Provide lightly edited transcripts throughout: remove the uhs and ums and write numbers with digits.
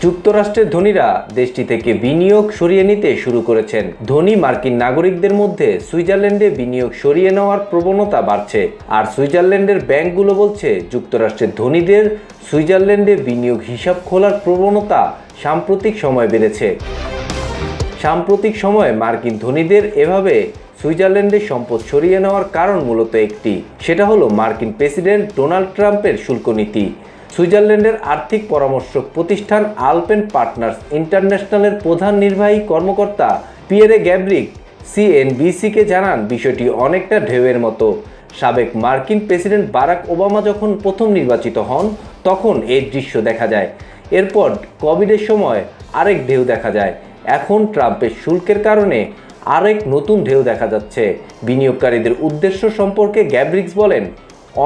যুক্তরাষ্ট্রের ধনীরা দেশটি থেকে বিনিয়োগ সরিয়ে নিতে শুরু করেছেন। ধনী মার্কিন নাগরিকদের মধ্যে সুইজারল্যান্ডে বিনিয়োগ সরিয়ে নেওয়ার প্রবণতা বাড়ছে। আর সুইজারল্যান্ডের ব্যাংকগুলো বলছে যুক্তরাষ্ট্রের ধনীদের সুইজারল্যান্ডে বিনিয়োগ হিসাব খোলার প্রবণতা সাম্প্রতিক সময়ে বেড়েছে। সাম্প্রতিক সময়ে মার্কিন ধনীদের এভাবে সুইজারল্যান্ডে সম্পদ সরিয়ে নেওয়ার কারণ মূলত একটি, সেটা হলো মার্কিন প্রেসিডেন্ট ডোনাল্ড ট্রাম্পের শুল্ক নীতি। সুইজারল্যান্ডের আর্থিক পরামর্শক প্রতিষ্ঠান আলপেন পার্টনার্স ইন্টারন্যাশনালের প্রধান নির্বাহী কর্মকর্তা পিয়েরে গ্যাব্রিক সিএনবিসিকে জানান, বিষয়টি অনেকটা ঢেউয়ের মতো। সাবেক মার্কিন প্রেসিডেন্ট বারাক ওবামা যখন প্রথম নির্বাচিত হন তখন এই দৃশ্য দেখা যায়। এরপর কোভিডের সময় আরেক ঢেউ দেখা যায়। এখন ট্রাম্পের শুল্কের কারণে আরেক নতুন ঢেউ দেখা যাচ্ছে। বিনিয়োগকারীদের উদ্দেশ্য সম্পর্কে গ্যাব্রিক্স বলেন,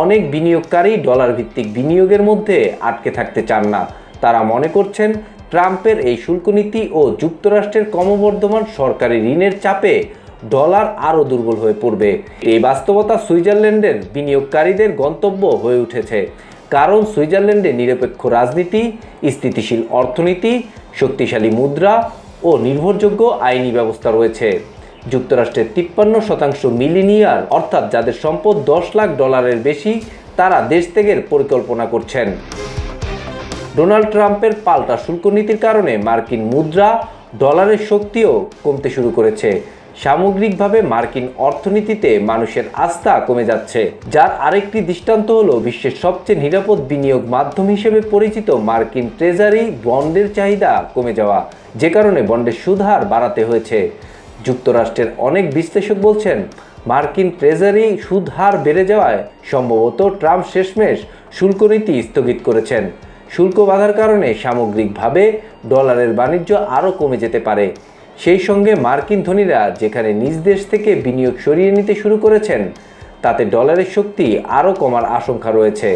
অনেক বিনিয়োগকারী ডলার ভিত্তিক বিনিয়োগের মধ্যে আটকে থাকতে চান না। তারা মনে করছেন ট্রাম্পের এই শুল্ক নীতি ও যুক্তরাষ্ট্রের ক্রমবর্ধমান সরকারি ঋণের চাপে ডলার আরও দুর্বল হয়ে পড়বে। এই বাস্তবতা সুইজারল্যান্ডের বিনিয়োগকারীদের গন্তব্য হয়ে উঠেছে, কারণ সুইজারল্যান্ডে নিরপেক্ষ রাজনীতি, স্থিতিশীল অর্থনীতি, শক্তিশালী মুদ্রা ও নির্ভরযোগ্য আইনি ব্যবস্থা রয়েছে। যুক্তরাষ্ট্রের 53% মিলিনিয়ার, অর্থাৎ যাদের সম্পদ $10 লাখ বেশি, তারা দেশ ত্যাগের পরিকল্পনা করছেন। ডোনাল্ড ট্রাম্পের পাল্টা শুল্ক নীতির কারণে মার্কিন মুদ্রা, ডলারের শক্তিও কমতে শুরু করেছে। সামগ্রিকভাবে মার্কিন অর্থনীতিতে মানুষের আস্থা কমে যাচ্ছে, যার আরেকটি দৃষ্টান্ত হলো বিশ্বের সবচেয়ে নিরাপদ বিনিয়োগ মাধ্যম হিসেবে পরিচিত মার্কিন ট্রেজারি বন্ডের চাহিদা কমে যাওয়া, যে কারণে বন্ডের সুদ হার বাড়াতে হয়েছে। যুক্তরাষ্ট্রের অনেক বিশ্লেষক বলছেন, মার্কিন ট্রেজারি সুদ হার বেড়ে যাওয়ায় সম্ভবত ট্রাম্প শেষমেশ শুল্ক নীতি স্থগিত করেছেন। শুল্ক বাধার কারণে সামগ্রিকভাবে ডলারের বাণিজ্য আরও কমে যেতে পারে। সেই সঙ্গে মার্কিন ধনীরা যেখানে নিজ দেশ থেকে বিনিয়োগ সরিয়ে নিতে শুরু করেছেন, তাতে ডলারের শক্তি আরও কমার আশঙ্কা রয়েছে।